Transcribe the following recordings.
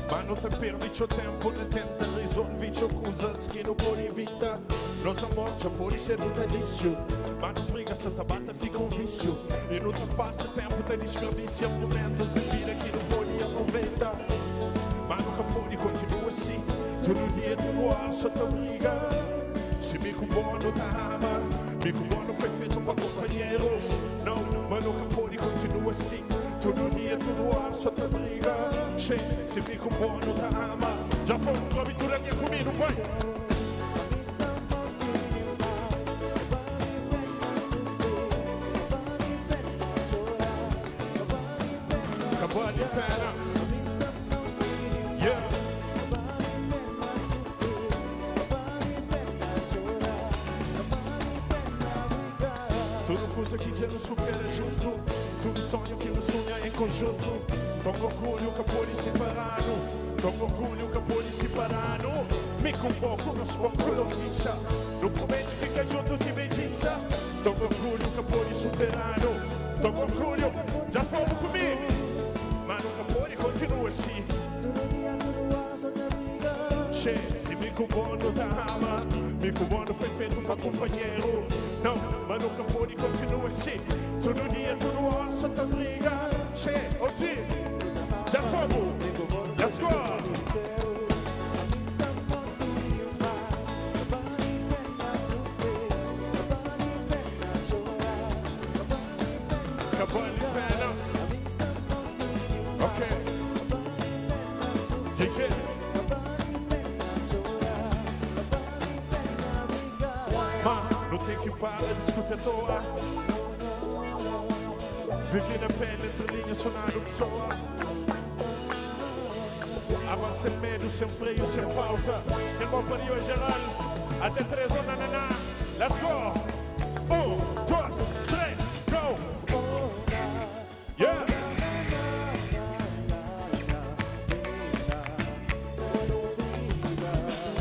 Ma non ti perdi il tempo, ne tenta risolvi coisas che non puoi evitare. Nossa morte já pode ser um delício, mas nos briga Santa Bata fica vício. E não te passa tempo de desperdício, momentos de vida que não pode aproveitar. Mas nunca pode continuar assim, todo dia tudo ar só te briga. Se bico bom não te ama, bico bom não foi feito para companheiro. Não, mas nunca pode continuar assim, todo dia tudo ar só te briga. Se bico bom não te ama, já foi uma aventura aqui comigo, vai! Vale a pena, yeah. Tudo coisa que já não supera junto, tudo sonho que não sonha em conjunto. Com orgulho que pode separado, com orgulho que pode separado. Me com pouco, mas pouco não missa. No momento fica junto que me disse. Com orgulho que pode superado, com orgulho, já foram comigo. Mas nunca pode continuar assim. Che, se bico bom não te ama, bico bom não foi feito para companheiro. Não, mas nunca pode continuar assim. Todo dia, toda hora só te briga. Che, OTTO, já fomos, let's go. Acabou a pena. Ok. Yeah. Não tem que parar de discutir à toa. Viver na pele entre linhas, sonando pessoa. Avança medo, sem freio, sem pausa. Tem bom para hoje, geral. Até 3 horas, naná. Let's go. 1, 2, 3, go. Yeah.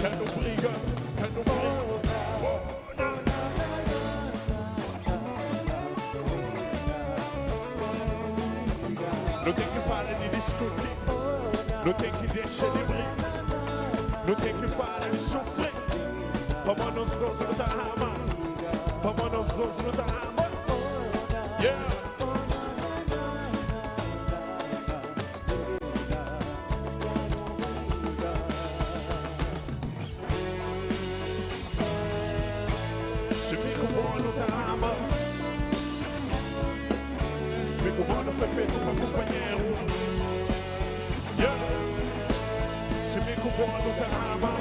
Quero briga, quero briga. Não tem que parar de discutir, não tem que deixar de brigar, não tem que parar de sofrer. Vamos nós dois no drama, vamos nós dois no drama. Yeah. Se fica bom no drama, fica bom não foi feito para companheiro. Yeah. Se fica bom no drama,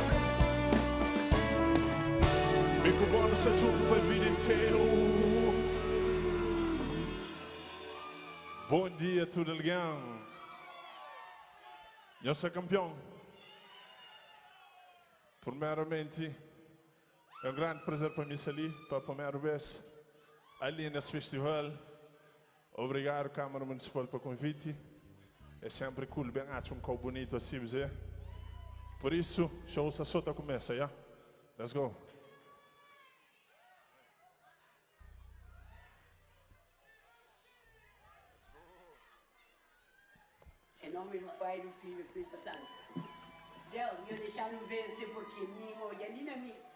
fica bom não se junto para a vida inteira. Bom dia, tudo legal? Eu sou campeão. Primeiramente, é um grande prazer para mim estar ali, pela primeira vez, ali nesse festival. Obrigado, Câmara Municipal, pelo convite. É sempre cool, bem acho um copo bonito assim, dizer. Por isso, show só está começa, já? Let's go. Em nome do Pai, do Filho e do Espírito Santo. Deus, eu deixar não vencer porque mim olha ali na minha.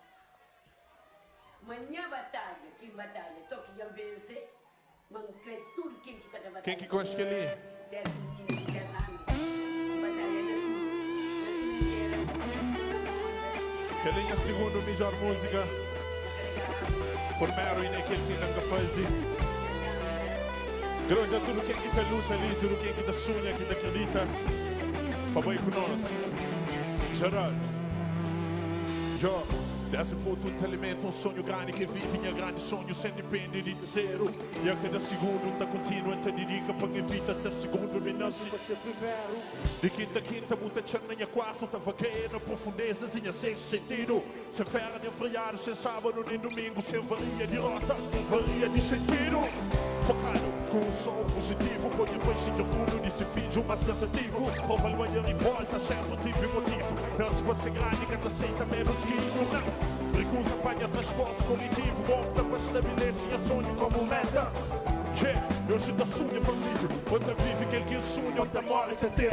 Manhã batalha, quem batalha, toque já vencer. Mas tudo quem que saca batalha. Quem que gosta que ali? 10 meninos, 10 anos. Batalha de tudo. Que linha segundo, melhor música. Primeiro, e naquele que não faz. Grande a tudo quem que tá luta ali, tudo quem que tá sonha, que tá acredita. Para bem com nós. Geral. Jo. Dessa foto te alimenta um sonho grande que vive em grande sonho sem depender de zero. E a cada segundo tá continua te dedica para evitar ser segundo e não se ser primeiro. De quinta a quinta, muita chama em quarto, tá vagueia na profundezas em sem sentido. Sem fera nem feriado, sem sábado nem domingo, sem varia de rota, sem varia de sentido. Focado com um som positivo, com depois de orgulho desse vídeo mais cansativo. Prova amanhã e volta, sempre tive motivo. Não se fosse grande, que aceita menos que isso, não. Recusa, apanha transporte coletivo, opta para estabelecer sonho como meta. Yeah, hoje da sonha para viver. Outra vive, aquele que sonha, outra morre, até ter.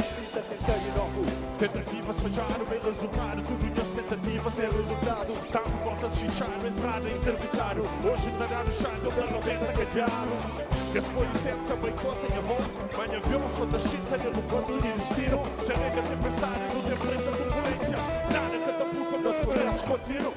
Tentativas falharam, bem resultado. Tudo nas tentativas sem resultado. Tava voltas fecharam, entrada interditário. Hoje estará no chão, eu da rebenta cadeado. Esse foi o tempo também contem a mão. Manhã viu só da chita e no corpo de destino. Se nega tem pensado, não tem frente à turbulência. Nada catapulta, mas parece contínuo.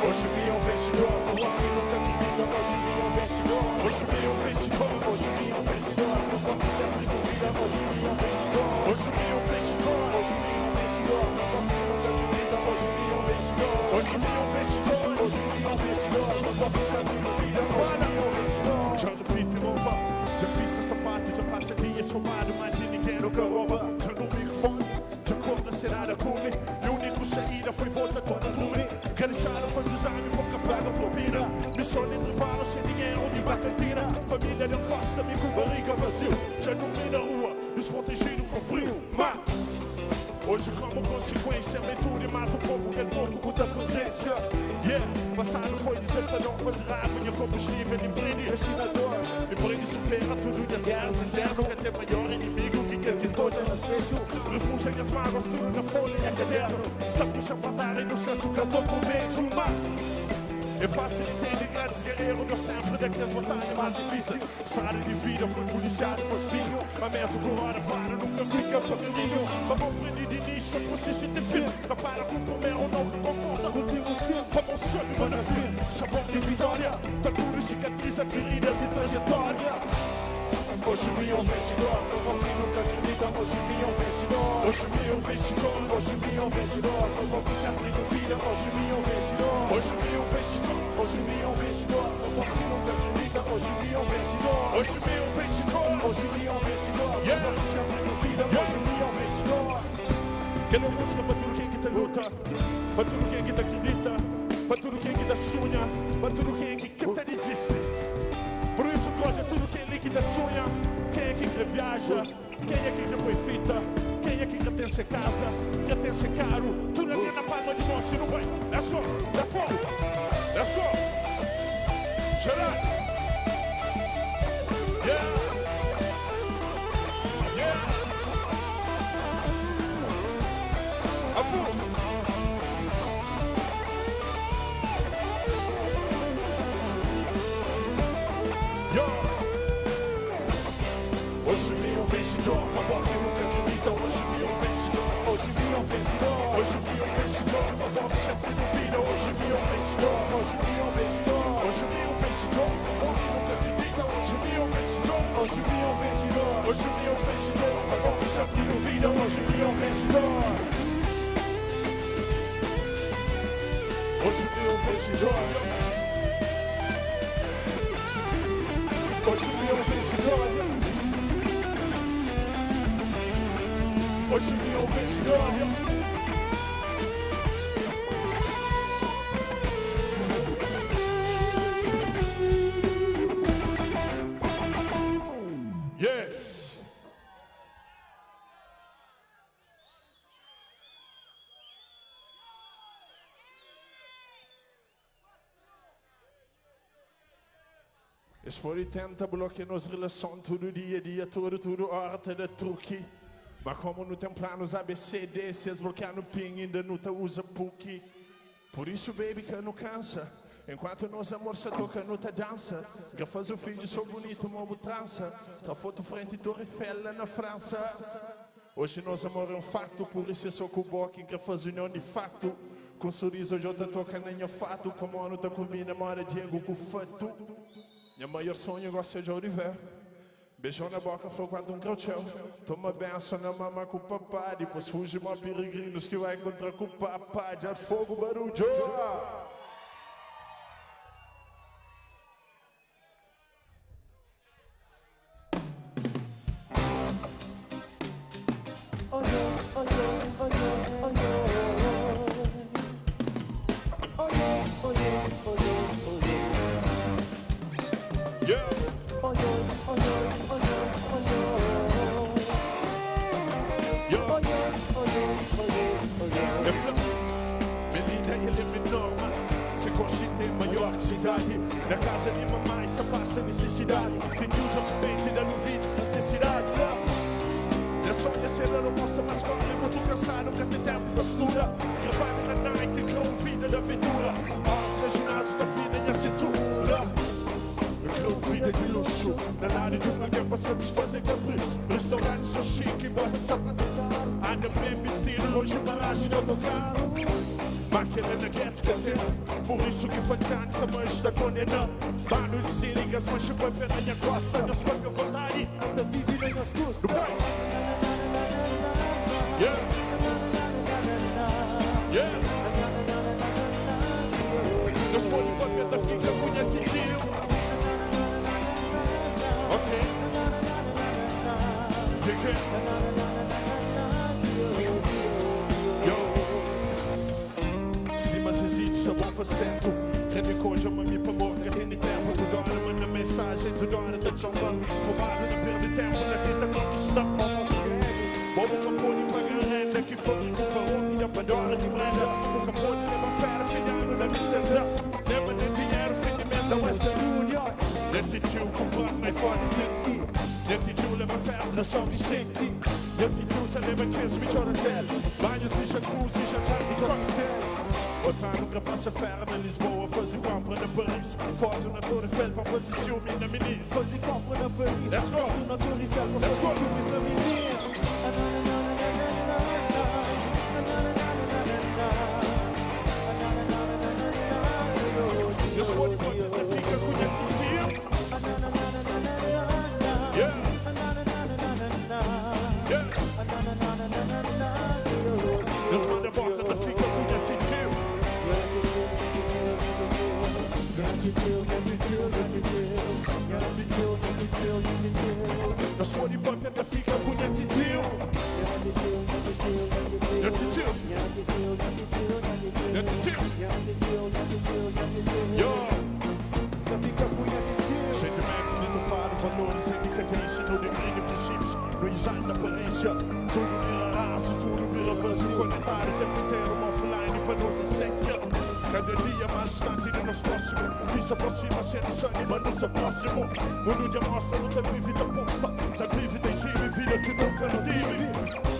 Hoje vi um vencedor, o homem nunca acredita. Hoje vi um vencedor, hoje vi um vencedor, hoje vi um vencedor. No corpo sempre duvida, hoje vi um vencedor. Hoje vi um vencedor, hoje vi um vencedor. No corpo nunca acredita, hoje vi um vencedor. Hoje vi um vencedor, hoje vi um vencedor. No corpo sempre duvida, hoje vi um vencedor. Já repito, roupa, já pista sapato, já passa dias fumado, mas de ninguém nunca rouba. Já no microfone, já conta ser nada comigo. E o único saída foi volta toda dormir. Cansada faz exame, pouca paga propina. Missão de intervalo, sem dinheiro, de bacatina. Família não costa, me com barriga vazio. Já dormi na rua, desprotegido com frio. Mas hoje como consequência, aventura e mais um pouco que é pouco com da presença. Yeah, passado foi dizer para não fazer raiva. Minha combustível e brinde, ensinador. E brinde supera tudo das guerras internas. Nunca tem maior inimigo que quer que todos nas beijo. Refugem as mágoas, tudo na folha e a caderno. Capricha para dar inocência, o cantor com beijo. É fácil entender grandes guerreiros, eu sempre daquelas batalhas mais difíceis. Estrada de vida, foi policiado com espinho. Mas mesmo com hora vara, nunca fica pequenininho. Mas vou aprender de início, consiste de filme. Não para com o primeiro, não me conforta. Contigo sempre, para você, para a fim. Sabor de vitória, tortura, cicatriza, feridas e trajetória. Hoje vi um vencedor, como quem nunca acredita. Hoje vi um vencedor, hoje vi um vencedor. Hoje vi um vencedor, como quem sempre duvida. Hoje vi um vencedor, hoje vi um vencedor. Hoje vi um vencedor, como quem nunca acredita. Hoje vi um vencedor, hoje vi um vencedor. Hoje vi um vencedor, como quem sempre duvida. Hoje vi um vencedor. Quero música para tudo quem que te luta, para tudo quem que te acredita, para tudo quem que te sonha, para tudo quem que te desiste. Por isso hoje é tudo quem líquida sonha. Quem é que viaja? Quem é que põe fita? Quem é que tem ser casa? Quem tem ser caro? Tudo aqui na palma de mão, se não vai. Let's go, já foi. Let's go. Geral. Yeah. Yeah. Apoie. Hoje vi um vencedor, uma bola que nunca acredita. Hoje vi um vencedor, hoje vi um vencedor. Hoje vi um vencedor, uma bola que sempre duvida. Hoje vi um vencedor, hoje vi um vencedor. Hoje vi um vencedor, uma bola que nunca acredita. Hoje vi um vencedor, hoje vi um vencedor. Hoje vi um vencedor, uma bola que sempre duvida. Hoje vi um vencedor. Hoje vi um vencedor. Hoje vi um vencedor. Hoje vi um vencedor. Yes. Espero tenta bloquear nos relações todo dia, tudo hora, de truque. Mas como não tem planos ABCD, se desbloquear no ping ainda não tá usa PUC. Por isso, baby, que não cansa. Enquanto nosso amor se toca, não tá dança. Que faz o filho, sou bonito, uma trança. Tá foto frente Torre Eiffel lá na França. Hoje nosso amor é um facto, por isso eu sou com o boque que faz união de fato. Com sorriso hoje eu te toca nem a fato. Como não tá combina, mora Diego com fato. Meu maior sonho gosta de Oliver. Beijão na boca, flor quando cachorro. Toma benção na mama com o papai. Depois fuge mó peregrinos que vai encontrar com o papai. Já fogo, barulho. ser consciente é maior que cidade. Na casa de mamãe só passa necessidade. Tem tudo a mente da novidade, necessidade. Eu sonho ser a moça mais escola, eu muito cansado, nunca tem tempo para estudar. Gravar na night, que é vida da aventura. Horas no ginásio da vida e a cintura. Vida de luxo, na área de uma guerra para satisfazer capricho. Restaurante sou chique e bota sapato. Anda bem vestido, longe barragem de autocarro. Máquina na gueto catena. Por isso que faz anos a mãe está condena. Bano de seringas, mas chupa pela minha costa. Não se paga vontade, anda vive nem nas custas. Yeah. Yeah. Não se pode bater da fica cunha okay. Yo. Se mas existe sabor faz tempo. Rende coisa, mami, para morrer, rende tempo. Toda hora manda mensagem, toda hora da chamba. Fumado, não perde tempo, na tenta conquistar. Bobo capone, paga renda. Que fabrica para ontem, da Pandora de prenda. O capone leva fera, finado na missão. Leva de dinheiro, fim de mês da Western Union. Nesse tio comprar um iPhone 20. Nesse tio leva festa na São Vicente. Nesse tio tá leva 15 melhor hotel. Banhos de jacuzzi, jantar de coquetel. Outra nunca passa ferro na Lisboa. Fazer compra na Paris. Foto na Torre Eiffel para fazer ciúme na Ministre. Fazer compra na Paris. Let's go. Foto na Torre Eiffel para fazer ciúme na Ministre. Eu sou de você, fica com a tio. Yeah. Yeah. Deus manda a boca, fica com a tio. Eu sou de você, fica com a tio. Sentimentos de topar, valores em decadência, no declínio, princípios, no exato da aparência. Tudo vira raso, tudo vira vazio. Conectar o tempo inteiro, uma offline para nossa essência. Cada dia mais distante do nosso próximo. Quem se aproxima, se desanima, não se próximo. Mundo de amostra, não tem vida posta. Tá vive, tem giro e vida que nunca não tive.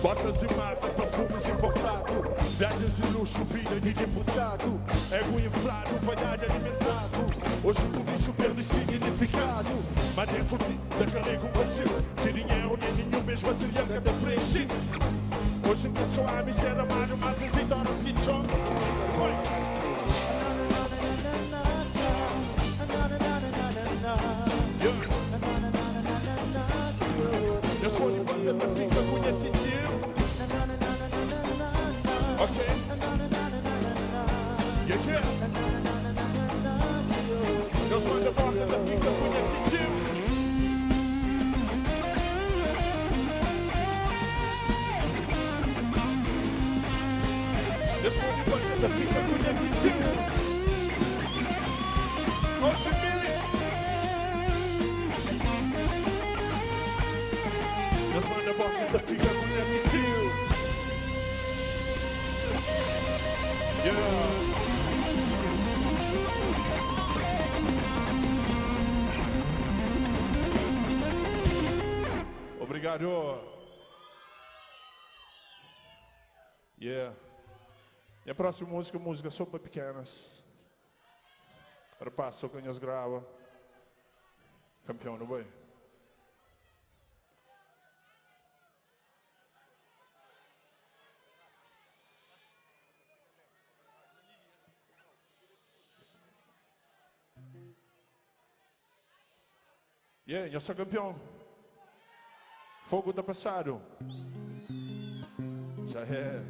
Botas e marcas, perfumes importados. Viagens de luxo, vida de deputado. Ego inflado, vaidade alimentado. Hoje tudo isso perde significado. Mas dentro da carrega um vazio. Que dinheiro nem nenhum mesmo material que é preenchido. Hoje que sou a miséria, amado, mas as ideias que chocam. Eu sou de banda, fica com a titio. Ok. Yeah. Deus manda a boca, fica com a titio. Deus manda a boca, fica com a titio. Deus manda a boca, fica com a titio. Yeah. Obrigado. Yeah. E a próxima música só para pequenas. Agora passa, quem as grava. Campeão, não vai? Yeah, eu sou campeão. Fogo da passado. Já é.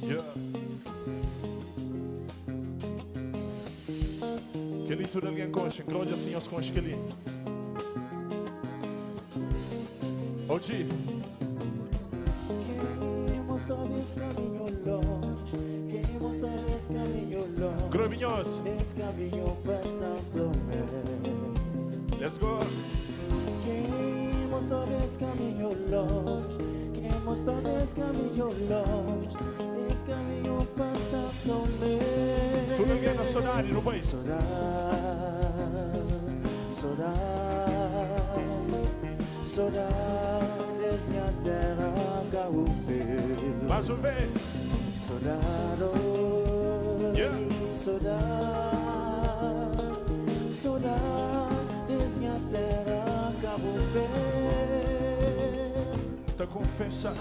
Yeah. Que ali tudo alguém concha, grande assim aos conchas que ali. OG. Grobinhos. Let's go. Queremos talvez caminho longe, queremos talvez caminho longe. Esse caminho passa tão bem. Tudo alguém na saudade, não vai? Saudade, saudades minha terra Cabo. Mais uma vez. Saudade, Yeah. saudades minha terra Cabo. Te confessa,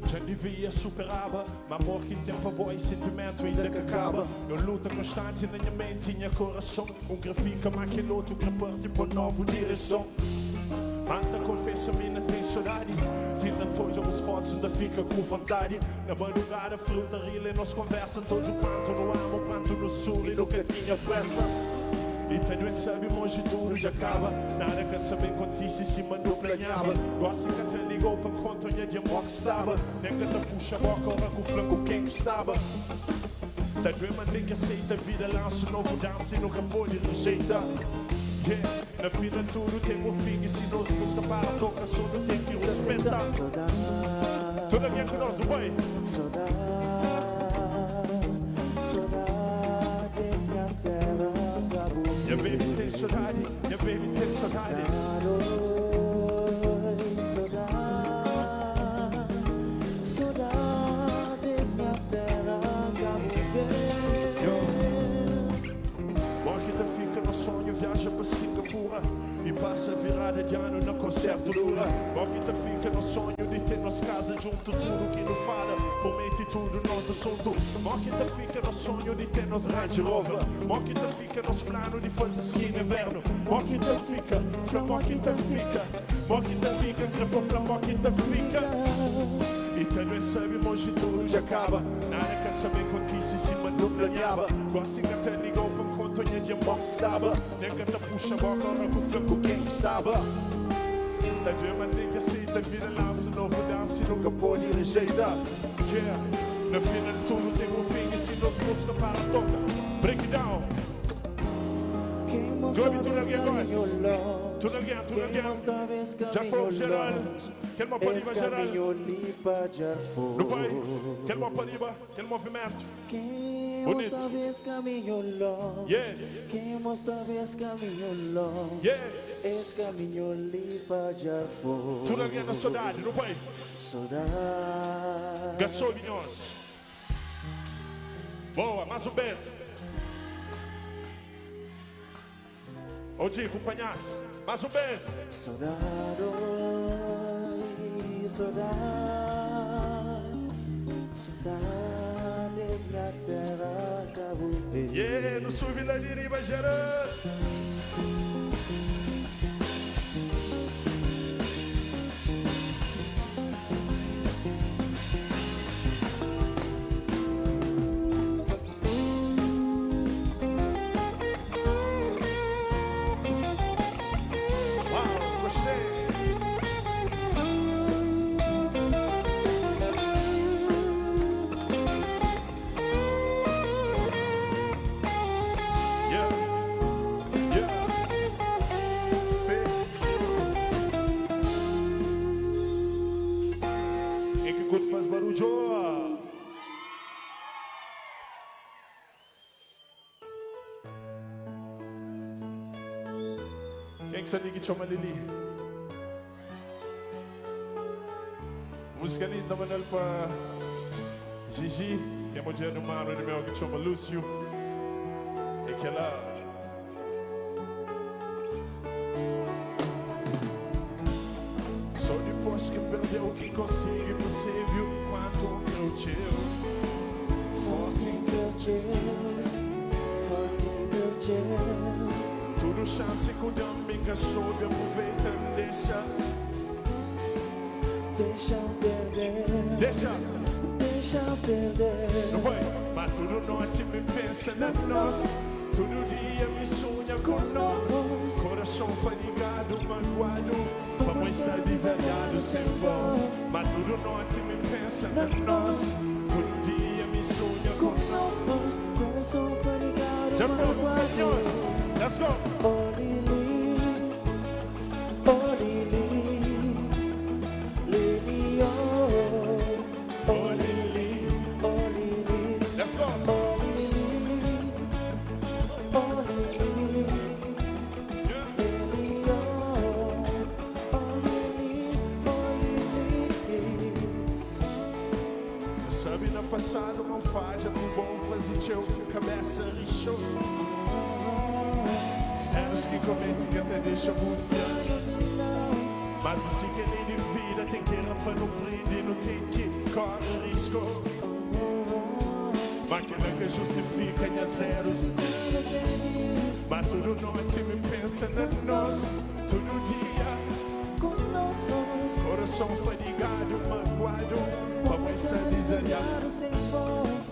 já devia superava, mas amor que tempo voz, sentimento ainda que acaba. Eu luta constante na minha mente e minha coração. Que fica mais que outro que parte por nova direção. Manta confessa, mina tem saudade. Tira todas as fotos, ainda fica com vontade. Na madrugada, fruta, rile, nós conversa. Todo quanto no amo, quanto no sul e nunca tinha pressa. E tenho esse sabe, longe tudo já acaba. Nada quer saber quanto se mandou planhava. Gosta que até ligou para conta onde de amor que estava. Nem que te puxa a boca, ora com o flanco quem que estava. Tá dream tem que aceita a vida, lança um novo dança e nunca pode rejeitar. Yeah. Na fina tudo tem um fim e se nós busca para a toca, só não tem que respeitar. Tudo aqui é com nós, vai. Saudades minha terra Cabo. Minha baby tem saudade, minha baby tem saudade. Saudades minha terra Cabo. Bom que te fica no sonho, viaja para Singapura e passa a virada de ano na concertadura. Bom que te fica no sonho de ter nossa casa junto, tudo que não fala, promete tudo nosso assunto. Bom que te fica no sonho de ter nos Range Rover. Bom que te fica nos planos de fazer ski no inverno. Bom que te fica, bom que te fica. Bom que te fica, crepo, bom que te fica. E tenho esse sabe, longe tudo já acaba. Nada quer saber quanto isso se mandou planeava. Gosto que até ligou para um conto onde de amor que estava. Nem que te puxa a boca, ora com o flanco quem que estava. Tá vendo, tem que aceitar, vira lança, novo dança e nunca pode rejeitar. Yeah, na fina de tudo tem um fim e se nós música para a toca. Break it down. Glory to the voice. To the again, to the again. Já foi geral. Quer uma pariba geral? No pai, quer uma pariba, quer movimento. Bonito. Yes. Yes. Esse caminho limpa já foi. Tudo alguém na saudade, no pai. Saudade. Gasolinhos. Boa, mais um beijo. Onde acompanhasse, mais um beijo. Saudade, saudades minha terra Cabo. Yeah, no sul Vila de Riba Geral. Quem que você liga e chama Lili? Música linda, mandando para Gigi, que é mulher do mar, e meu que chama Lúcio. E que ela... Só depois que perdeu que consegue perceber o quanto meu teu. Forte em meu teu. Tudo chance com amiga soube, aproveita e deixa perder. Não vai, mas tudo noite me pensa na nós. Todo dia me sonha com nós. Coração fadigado, magoado, vamos ser desarmado sem bom. Mas tudo noite me pensa na nós. Todo dia me sonha com nós. Coração fadigado, magoado. Let's go. Oh Lili, passado não faz, é tão bom fazer teu cabeça lixou. É nos que comentam que até deixa bufia. Mas o que nem de vida tem que ir para não prender, não tem que correr risco. Máquina que justifica em zeros. Mas tudo noite me pensa na nós, todo dia. Coração fadigado, magoado, começa a desenhar.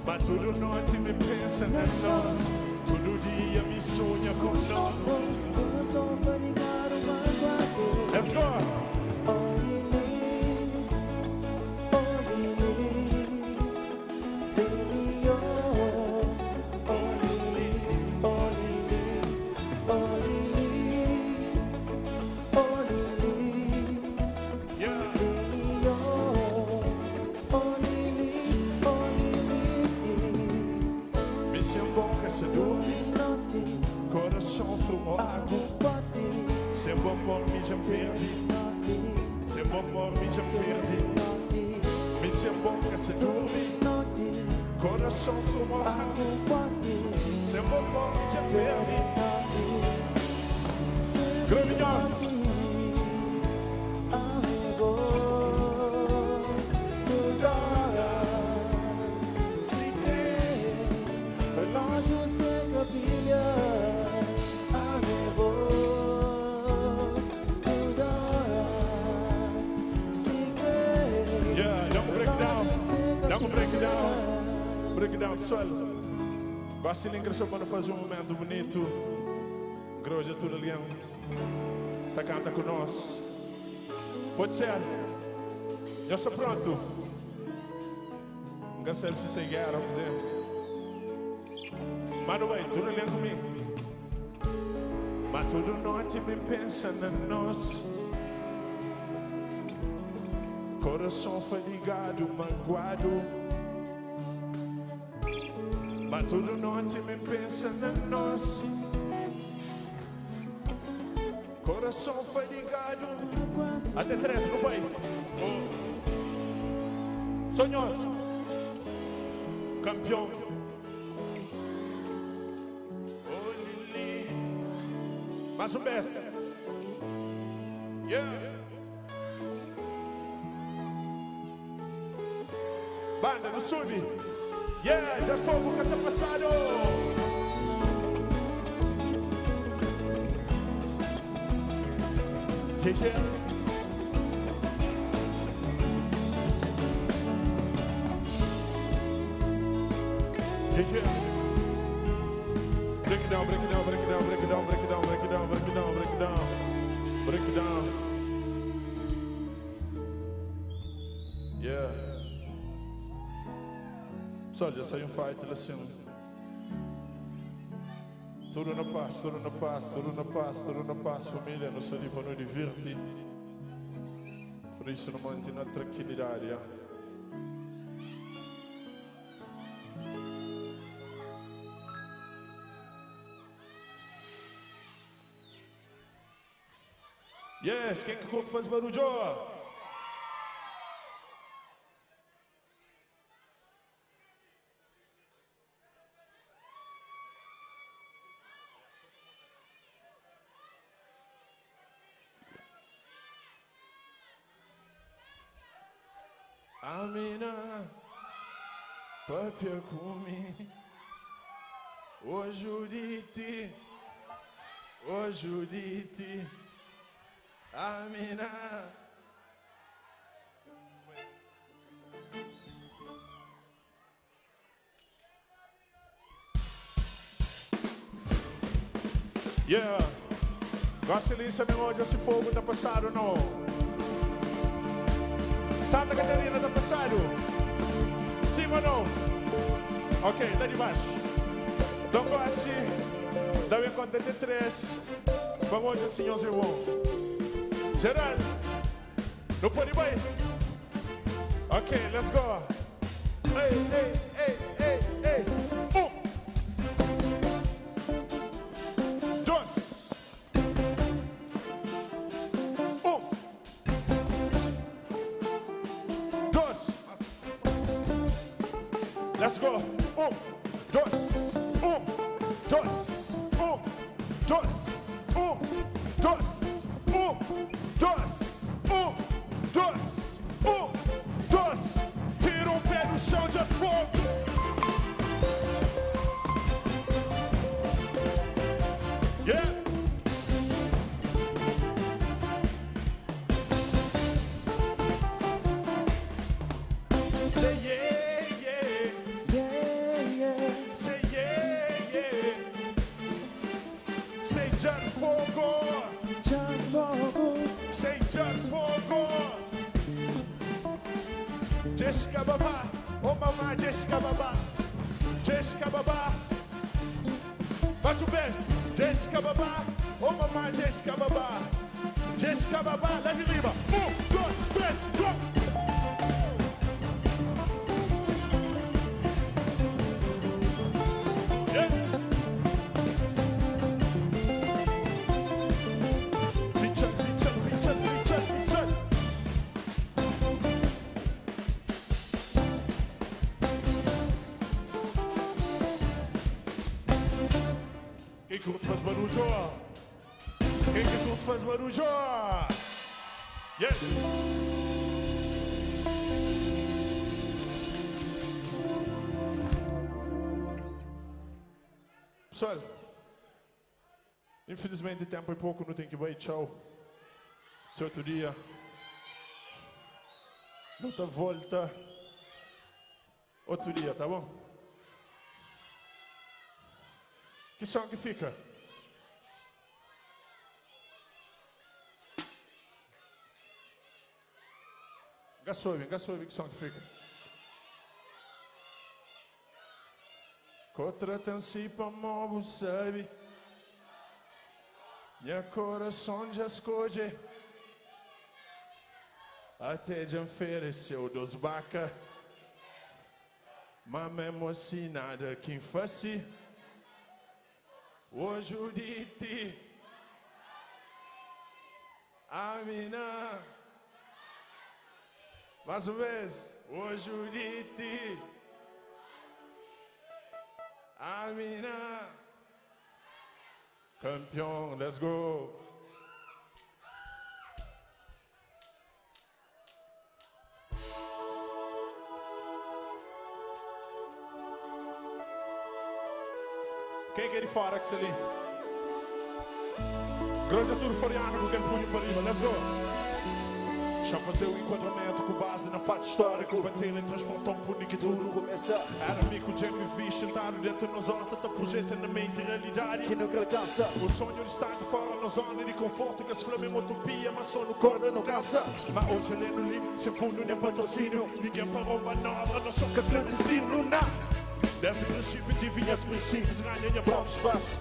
Mas tudo noite me pensa na nós, todo dia me sonha com nós. Coração fadigado, magoado. Let's go! Coração tomado, seu amor já perde. Grandioso. Breakdown, pessoal. Basta ingressar para fazer momento bonito. Groja tudo ali. Tá canta com nós. Pode ser. Eu sou pronto. Não sei se seguir, vamos dizer. Mas não vai, tudo ali comigo. Mas tudo noite me pensa na nós. Coração fadigado, magoado. Mas tudo noite me pensa na nós. Coração fadigado. Até 3, não vai. Sonhoso. Campeão. Oh, Lili. Mas o best. Yeah. Banda do Subi. Yeah, já fogo que tá passado. GG. GG. Break it down, break it down, break it down, break it down, break it down, break it down, break it down, break it down, break it down. Yeah. Só já saiu fight assim. Tudo na paz, tudo na paz, tudo na paz, tudo na paz, família. Não sou ali para nos divertir. Por isso não mantém na tranquilidade. Yes, quem que curte faz barulho? Amina, papia comigo, ô Judite, ô Judite, Amina. Yeah, Vasilícia, meu hoje esse fogo tá passado, não? Santa Catarina tá passado? Sim ou não? Ok, lá de baixo. Então goste, dá bem conta de 3. Vamos hoje assim, os irmãos. Geral, não pode ir bem? Ok, let's go. Ei, ei, ei, ei, ei. 1, 2, 3. Let's go. 1, 2, 1, 2, 1, 2, 1, 2, 1, 2, 1, 2, 1, 2. Tira o pé do chão de fogo. Yeah. Say yeah, yeah. Yeah, yeah. Say yeah, yeah. Say já fogo. Já fogo. Say já fogo. Jessica Baba, oh mamãe Jessica Baba. Jessica Baba. Mais uma vez. Jessica Baba, oh mamãe Jessica Baba. Jessica Baba, leve riba. 1, 2, 3, go! Quem curte faz barulho? Quem que curte faz barulho? Yes! Pessoal, infelizmente tempo é pouco, não tem que ir. Tchau. Até outro dia. Outra volta. Outro dia, tá bom? Que som que fica? Gasouve, que som que fica? Contra tansipa movo, sabe? Minha coração já escolhe. Até já ofereceu dos baca. Mas mesmo assim nada que faça. Hoje o dite, Amina, mais uma vez, hoje o dite, Amina, campeão, let's go. Quem quer ir fora que se ali? Grande tudo foriano com quem punho para riba, let's go! Já fazer o enquadramento com base na fato histórico. Bater e transportar um púnico e tudo começa. Era amigo de me vi sentado dentro nos hortas, tá projeto na mente realidade Que nunca alcança. o sonho de estar de fora na zona de conforto. Que as flama em utopia, mas só no corda não cansa. Mas hoje ele não li, sem fundo nem patrocínio. Ninguém parou manobra, não sou clandestino, não. Desce princípio, divide os princípios. Ganha próprio espaço,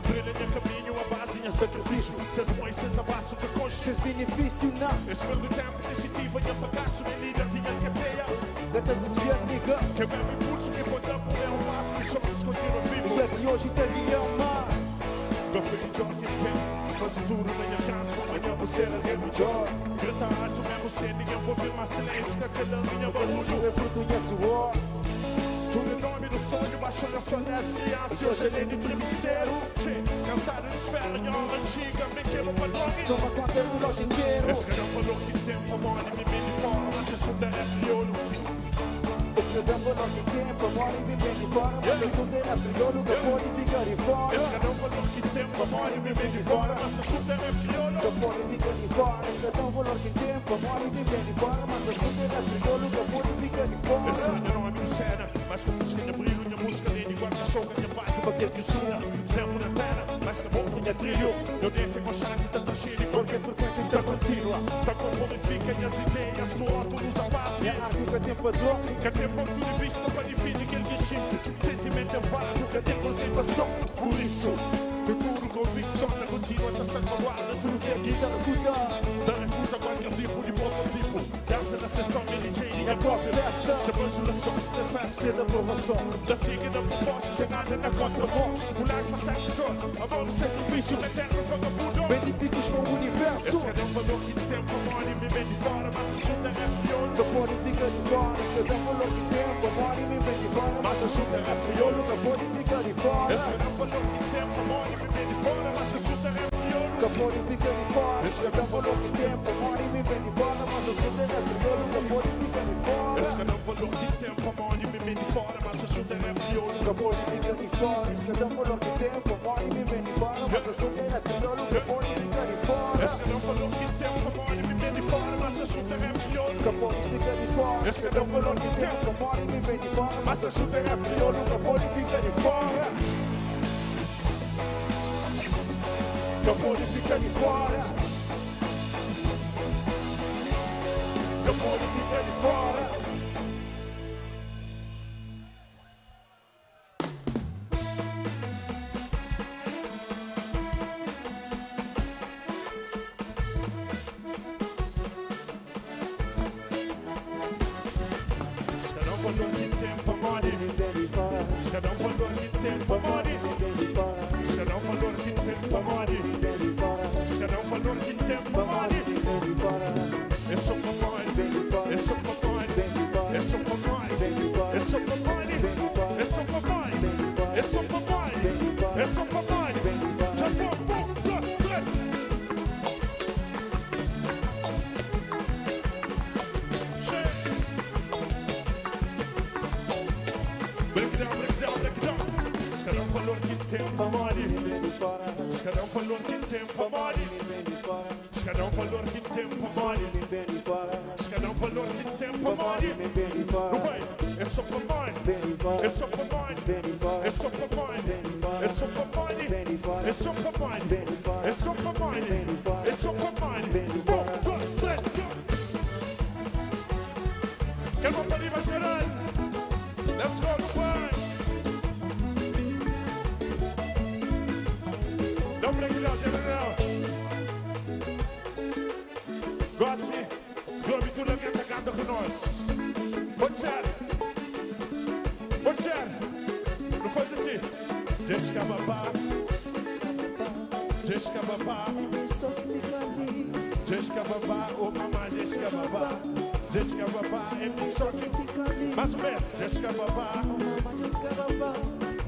brilha em caminho, a base em sacrifício. Seus mães, seus abraços, que concha, Seus benefícios não. esse mundo tempo decisivo e a fracasso. Nem líder tinha que teia. Gata desviar, nigga. Que bebe impulso, me conta por erro passo. Que somos continuam vivos. E até hoje te mais. Gofre de Jorge Pen, fazer tudo na minha casa. Amanhã você era melhor. Grita alto mesmo sem ninguém ouvir mais silêncio. Que aquela minha barulho É fruto e é suor. tudo em nome do sonho, baixando a sua das crianças. E hoje ele é de travesseiro. Cansado de espera, em hora antiga. Me queima pra dormir. Toma conta do nosso inteiro. Esse canal falou que tempo, amor, e me vem de fora. Mas isso é crioulo. Escrevendo valor que tempo, amor e me vem de fora. Mas eu sou dele, crioulo, que pode ficar de fora. Esse canal falou que tempo, amor, e me vem de fora. Mas isso é crioulo. Que pode ficar de fora. Escrevendo valor que tempo, amor e me vem de fora. Mas eu sou dele, crioulo, que pode ficar de fora. Esse não é minha cena, mas que fusquinha brilho. Minha música dele igual cachorro, minha parte pra ter piscina. Tempo na terra, mas que a volta tinha trilho. Eu desço e vou achar que tá chile. Qualquer frequência então contínua. Tá comporifica e as ideias com óculos a parte. É arte que tem padrão. Cadê ponto de vista para definir aquele distinto? Sentimento é vago, cadê concentração? Por isso, eu puro convicção na rotina da salvaguarda. Tudo que é guitarra puta. Da refuta qualquer tipo de prototipo. Dança na sessão de DJ, ninguém própria festa. Se legislação desfaz, Seja aprovação da seguida proposta, sem nada na contramão. O largo passa que só, amor e sacrifício, eterno vagabundo. Benefícios para o universo. Esse cada valor que tem para morrer, me vem de fora, mas assunto é pior. Nunca pode ficar de fora. Esse cada valor que tem para morrer, me vem de fora, Mas assunto é pior. nunca pode ficar de fora. Esse cada valor que tem para morrer, me vem de fora, mas assunto é pior. Nunca pode ficar de fora. Esse cada valor que tem para morrer, me vem de fora, mas assunto é pior. Nunca pode ficar de fora. Esse cada valor que tem para morrer, me vem de fora, mas assunto é pior. Nunca pode ficar de fora. Esse cada valor que tem para morrer, me vem de fora, mas assunto é pior. Nunca pode ficar de fora. Esse cada valor que tem para morrer, me vem de fora, mas assunto é pior. Nunca pode ficar de fora. Esse cada valor que tem para morrer, me vem de fora, mas assunto é pior. nunca pode ficar de fora. Nunca pode ficar de fora. Nunca pode ficar de fora. Se cada valor que tem para morrer, se cada valor que tem para morrer, se cada valor que tem para morrer, se cada valor que tem para morrer. É só para morrer, é só para morrer, é só para morrer, é só para morrer, é só para morrer, é só para morrer, é só para morrer. Já vou, 1, 2, 3. Break it down, break it down, break it down. Se cada valor que tem para morrer, se cada valor que tem para morrer, se cada valor que tem para morrer, se cada valor que tem para morrer. Não vai, é só para morrer, é só para morrer, é só para morrer, é só para morrer, é só para morrer, é só para morrer, é só para morrer. 1, 2, 3, go! Quero uma pariva geral. Let's go, Dubai! Don't break it out, general. Goste, Globo tudo que tá cantando com nós. Pode ser. Não faz assim. Jessica Babá. Jessica Babá. Jessica Babá, oh mamãe, Jessica Babá. Jessica Babá, emissão. Mais uma vez, Jessica Babá.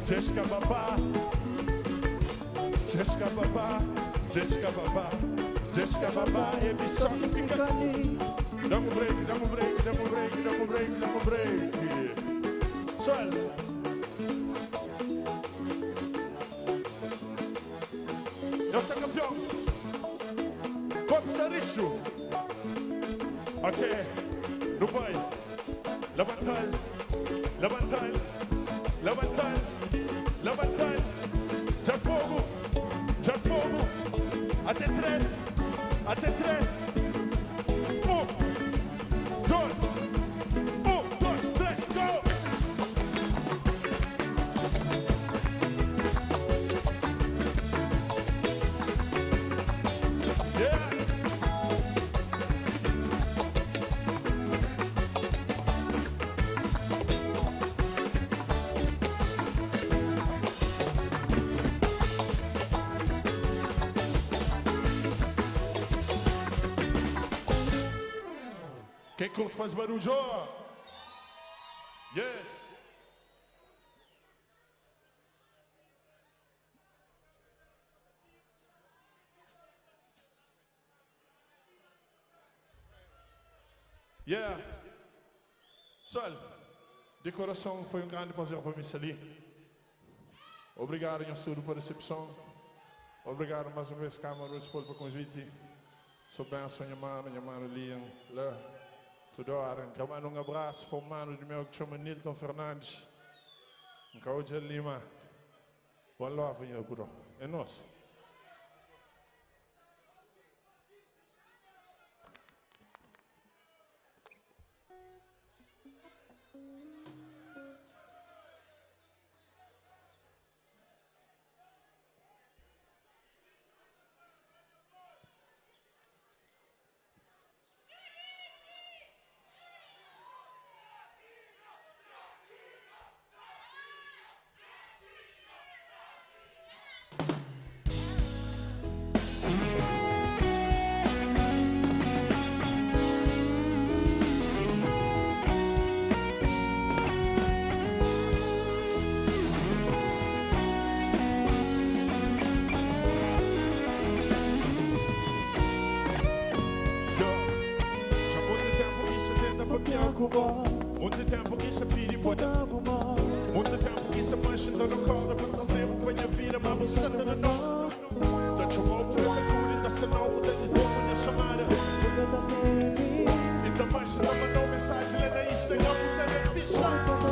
Jessica Babá. Jessica Babá. Jessica Babá. Jessica Babá, emissão que fica ali. Dá um break, dá um break, dá um break, dá um break, dá um break. Suel. Nossa campeão. Vamos ser isso. Ok. No vai. Levantar. Levantar. Levantar. Levantar. Já fogo. Já fogo. Até 3. Até 3. 1, 2. 1, 2, 3, go! Yeah! Quem curte faz barulho? Yes! Yeah! Sol, de coração foi grande prazer para mim ali. Obrigado, em estudo, por a recepção. Obrigado mais uma vez, Câmara, por o convite. Sou bem a sua mano Liam, lá. Tudo hora. Quero mandar abraço para o mano do meu que chama Nilton Fernandes. Caude Lima. Boa love, é nosso. Muito tempo que se pide por muito tempo que se mancha no colo para trazer um banho vira, mas você não know. Da chuva por essa cura da sinal da dizer minha chamada. Então mancha da mandou mensagem lá na Instagram por televisão.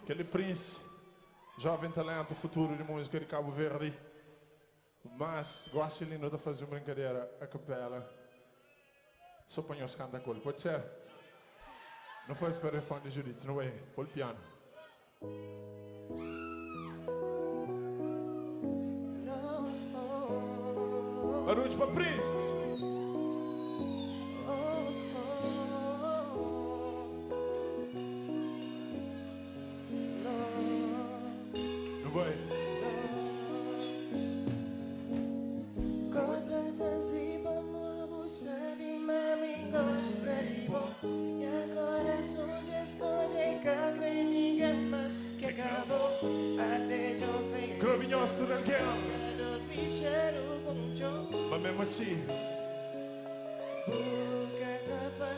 Aquele príncipe, jovem talento, futuro de música de Cabo Verde. Mas gosto lindo de fazer uma brincadeira a capela. Só põe os cantos da cola, pode ser? Não foi para o fã de Judite, não é? Põe o piano. Barulho para príncipe. Mas mesmo assim,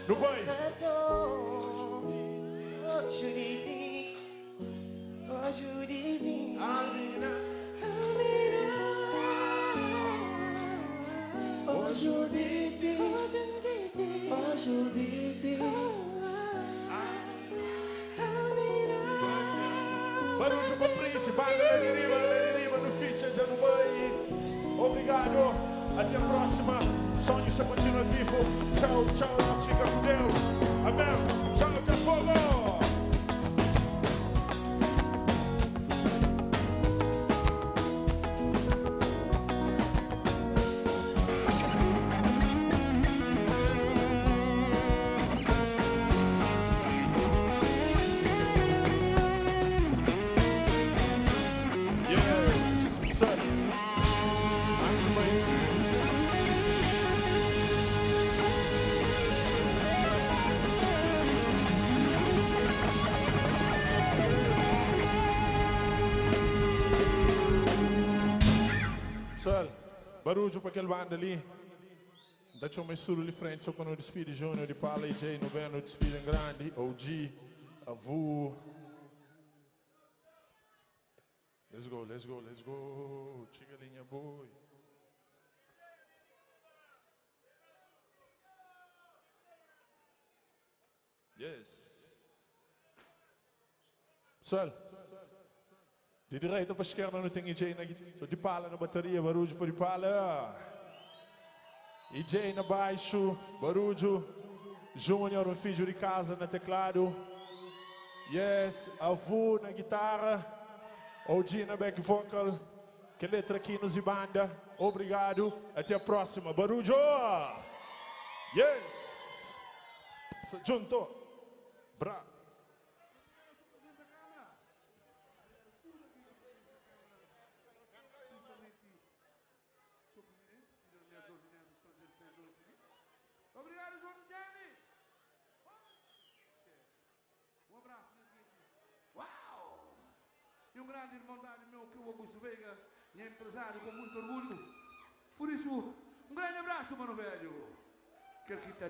não vai. Barulho para o príncipe, vai no feature, já não vai. Obrigado, até a próxima. Sonho se continua vivo. Tchau, tchau, nós fica com Deus. Amém. Tchau, até fogo. Barulho para aquele bando ali. Dá-te uma mistura de frente, só para no despide Júnior, de Pala e Jay, no bem, no despide grande, OG, Avu. Let's go, let's go, let's go. Chingalinha boy. Yes. Pessoal, de direita para a esquerda não tem EJ na guitarra. Só de pala na bateria, barulho para de pala. EJ na baixo, barulho. Júnior, um filho de casa na teclado. Yes, avô na guitarra. OG na back vocal. Que letra aqui nos e banda. Obrigado. Até a próxima. Barulho. Yes. Junto. Bra. Obrigado, João Gianni. Um abraço, uau! E um grande irmandade meu, que o Augusto Veiga, e é empresário com muito orgulho. Por isso, um grande abraço, mano velho. Que ele quita